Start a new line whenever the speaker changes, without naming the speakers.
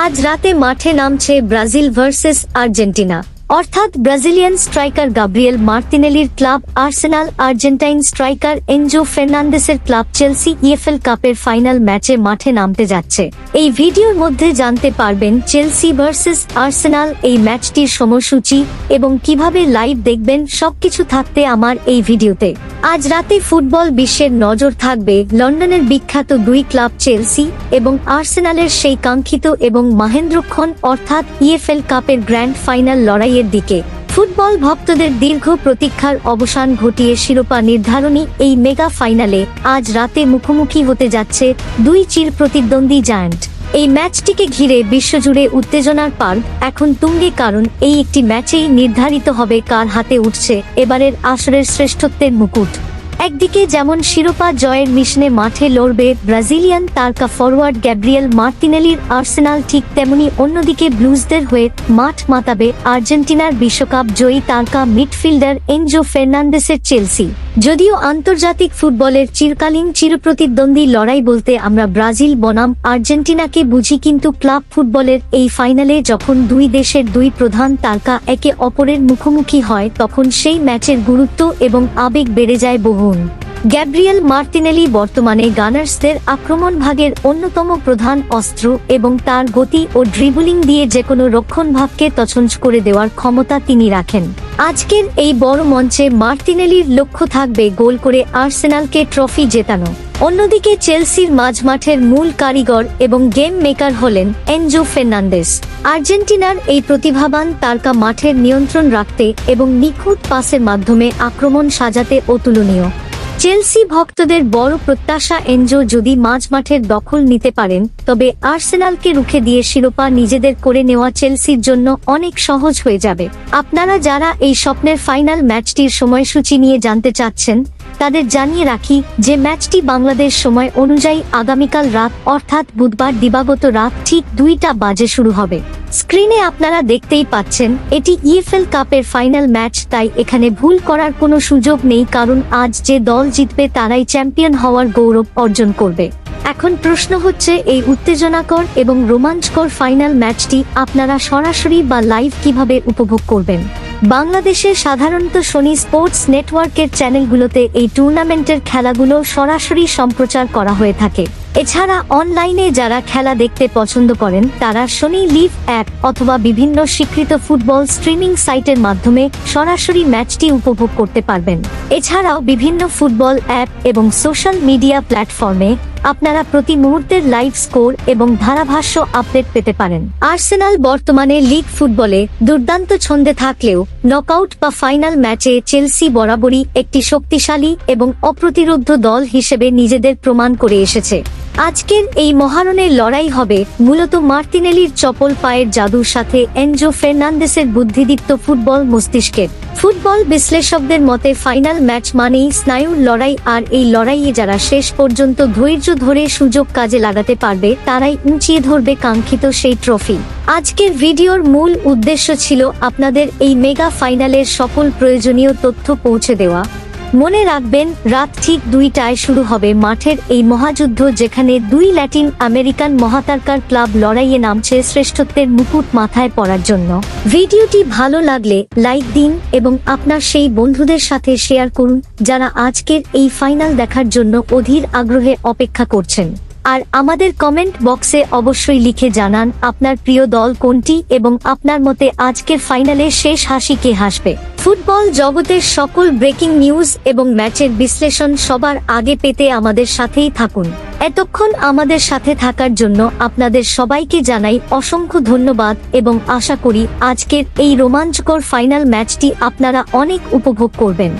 আজ রাতে মাঠে নামছে ব্রাজিল ভার্সেস আর্জেন্টিনা। অর্থাৎ ব্রাজিলিয়ান স্ট্রাইকার গাব্রিয়েল মার্তিনেলির club Arsenal, Argentine striker Enzo ফার্নান্দেসের ক্লাব চেলসি ইএফএল কাপের ফাইনাল ম্যাচে মাঠে নামতে যাচ্ছে। এই ভিডিওর মধ্যে জানতে পারবেন চেলসি ভার্সেস আর্সেনাল এই ম্যাচটির সময়সূচি এবং কিভাবে লাইভ দেখবেন, সবকিছু থাকতে আমার এই ভিডিওতে। আজ রাতে ফুটবল বিশ্বের নজর থাকবে লন্ডনের বিখ্যাত দুই ক্লাব চেলসি এবং আর্সেনালের সেই কাঙ্ক্ষিত এবং মহেন্দ্রক্ষণ অর্থাৎ ইএফএল কাপের গ্র্যান্ড ফাইনাল লড়াইয়ের দিকে। ফুটবল ভক্তদের দীর্ঘ প্রতীক্ষার অবসান ঘটিয়ে শিরোপা নির্ধারণী এই মেগা ফাইনালে আজ রাতে মুখোমুখি হতে যাচ্ছে দুই চির প্রতিদ্বন্দ্বী জায়ান্ট। এই ম্যাচটিকে ঘিরে বিশ্বজুড়ে উত্তেজনার পার্ক এখন তুঙ্গে, কারণ এই একটি ম্যাচেই নির্ধারিত হবে কার হাতে উঠছে এবারের আসরের শ্রেষ্ঠত্বের মুকুট। একদিকে যেমন শিরোপা জয়ের মিশনে মাঠে লড়বে ব্রাজিলিয়ান তারকা ফরওয়ার্ড গ্যাব্রিয়েল মার্তিনেলির আর্সেনাল, ঠিক তেমনি অন্যদিকে ব্লুজদের হয়ে মাঠ মাতাবে আর্জেন্টিনার বিশ্বকাপ জয়ী তারকা মিডফিল্ডার এনজো ফার্নান্দেসের চেলসি। যদিও আন্তর্জাতিক ফুটবলের চিরকালীন চিরপ্রতিদ্বন্দ্বী লড়াই বলতে আমরা ব্রাজিল বনাম আর্জেন্টিনাকে বুঝি, কিন্তু ক্লাব ফুটবলের এই ফাইনালে যখন দুই দেশের দুই প্রধান তারকা একে অপরের মুখোমুখি হয় তখন সেই ম্যাচের গুরুত্ব এবং আবেগ বেড়ে যায় বহুগুণ। গ্যাব্রিয়েল মার্তিনেলি বর্তমানে গানার্সদের আক্রমণ ভাগের অন্যতম প্রধান অস্ত্র এবং তার গতি ও ড্রিবলিং দিয়ে যেকোনো রক্ষণভাগকে তছনছ করে দেওয়ার ক্ষমতা তিনি রাখেন। আজকের এই বড় মঞ্চে মার্তিনেলির লক্ষ্য থাকবে গোল করে আর্সেনালকে ট্রফি জেতানো। অন্যদিকে চেলসির মাঝমাঠের মূল কারিগর এবং গেম মেকার হলেন এনজো ফার্নান্দেস। আর্জেন্টিনার এই প্রতিভাবান তারকা মাঠের নিয়ন্ত্রণ রাখতে এবং নিখুঁত পাসের মাধ্যমে আক্রমণ সাজাতে অতুলনীয়। চেলসি ভক্তদের বড় প্রত্যাশা, এনজো যদি মাঝমাঠের দখল নিতে পারেন তবে আর্সেনালকে রুখে দিয়ে শিরোপা নিজেদের করে নেওয়া চেলসির জন্য অনেক সহজ হয়ে যাবে। আপনারা যারা এই স্বপ্নের ফাইনাল ম্যাচটির সময়সূচি নিয়ে জানতে চাচ্ছেন তাদের জানিয়ে রাখি যে ম্যাচটি বাংলাদেশ সময় অনুযায়ী আগামীকাল রাত অর্থাৎ বুধবার দিবাগত রাত ঠিক 2টা বাজে শুরু হবে। স্ক্রিনে আপনারা দেখতেই পাচ্ছেন এটি ইএফএল কাপের ফাইনাল ম্যাচ, তাই এখানে ভুল করার কোনো সুযোগ নেই, কারণ আজ যে দল জিতবে তারাই চ্যাম্পিয়ন হওয়ার গৌরব অর্জন করবে। এখন প্রশ্ন হচ্ছে, এই উত্তেজনাকর এবং রোমাঞ্চকর ফাইনাল ম্যাচটি আপনারা সরাসরি বা লাইভ কিভাবে উপভোগ করবেন? বাংলাদেশে সাধারণত সোনি স্পোর্টস নেটওয়ার্কের চ্যানেলগুলোতে এই টুর্নামেন্টের খেলাগুলো সরাসরি সম্প্রচার করা হয়ে থাকে। এছাড়া অনলাইনে যারা খেলা দেখতে পছন্দ করেন তারা সোনি লিভ অ্যাপ অথবা বিভিন্ন স্বীকৃত ফুটবল স্ট্রিমিং সাইটের মাধ্যমে সরাসরি ম্যাচটি উপভোগ করতে পারবেন। এছাড়াও বিভিন্ন ফুটবল অ্যাপ এবং সোশ্যাল মিডিয়া প্ল্যাটফর্মে আপনারা প্রতি মুহূর্তের লাইভ স্কোর এবং ধারাভাষ্য আপডেট পেতে পারেন। আর্সেনাল বর্তমানে লিগ ফুটবলে দুর্দান্ত ছন্দে থাকলেও নকআউট বা ফাইনাল ম্যাচে চেলসি বরাবরই একটি শক্তিশালী এবং অপ্রতিরোধ্য দল হিসেবে নিজেদের প্রমাণ করে এসেছে। আজকের এই মহারণের লড়াই হবে মূলত মার্তিনেলির চপল পায়ের জাদুর সাথে এনজো ফার্নান্দেসের বুদ্ধিদীপ্ত ফুটবল মস্তিষ্কের। ফুটবল বিশ্লেষকদের মতে ফাইনাল ম্যাচ মানেই স্নায়ুর লড়াই, আর এই লড়াইয়ে যারা শেষ পর্যন্ত ধৈর্য ধরে সুযোগ কাজে লাগাতে পারবে তারাই উঁচিয়ে ধরবে কাঙ্ক্ষিত সেই ট্রফি। আজকের ভিডিওর মূল উদ্দেশ্য ছিল আপনাদের এই মেগা ফাইনালের সকল প্রয়োজনীয় তথ্য পৌঁছে দেওয়া। মনে রাখবেন, রাত ঠিক 2টায় শুরু হবে মাঠের এই মহাযুদ্ধ, যেখানে দুই ল্যাটিন আমেরিকান মহাতারকার ক্লাব লড়াইয়ে নামছে শ্রেষ্ঠত্বের মুকুট মাথায় পড়ার জন্য। ভিডিওটি ভালো লাগলে লাইক দিন এবং আপনার সেই বন্ধুদের সাথে শেয়ার করুন যারা আজকের এই ফাইনাল দেখার জন্য অধীর আগ্রহে অপেক্ষা করছেন। আর আমাদের কমেন্ট বক্সে অবশ্যই লিখে জানান আপনার প্রিয় দল কোনটি এবং আপনার মতে আজকের ফাইনালে শেষ হাসি কে হাসবে। ফুটবল জগতের সকল ব্রেকিং নিউজ এবং ম্যাচের বিশ্লেষণ সবার আগে পেতে আমাদের সাথেই থাকুন। এতক্ষণ আমাদের সাথে থাকার জন্য আপনাদের সবাইকে জানাই অসংখ্য ধন্যবাদ এবং আশা করি আজকের এই রোমাঞ্চকর ফাইনাল ম্যাচটি আপনারা অনেক উপভোগ করবেন।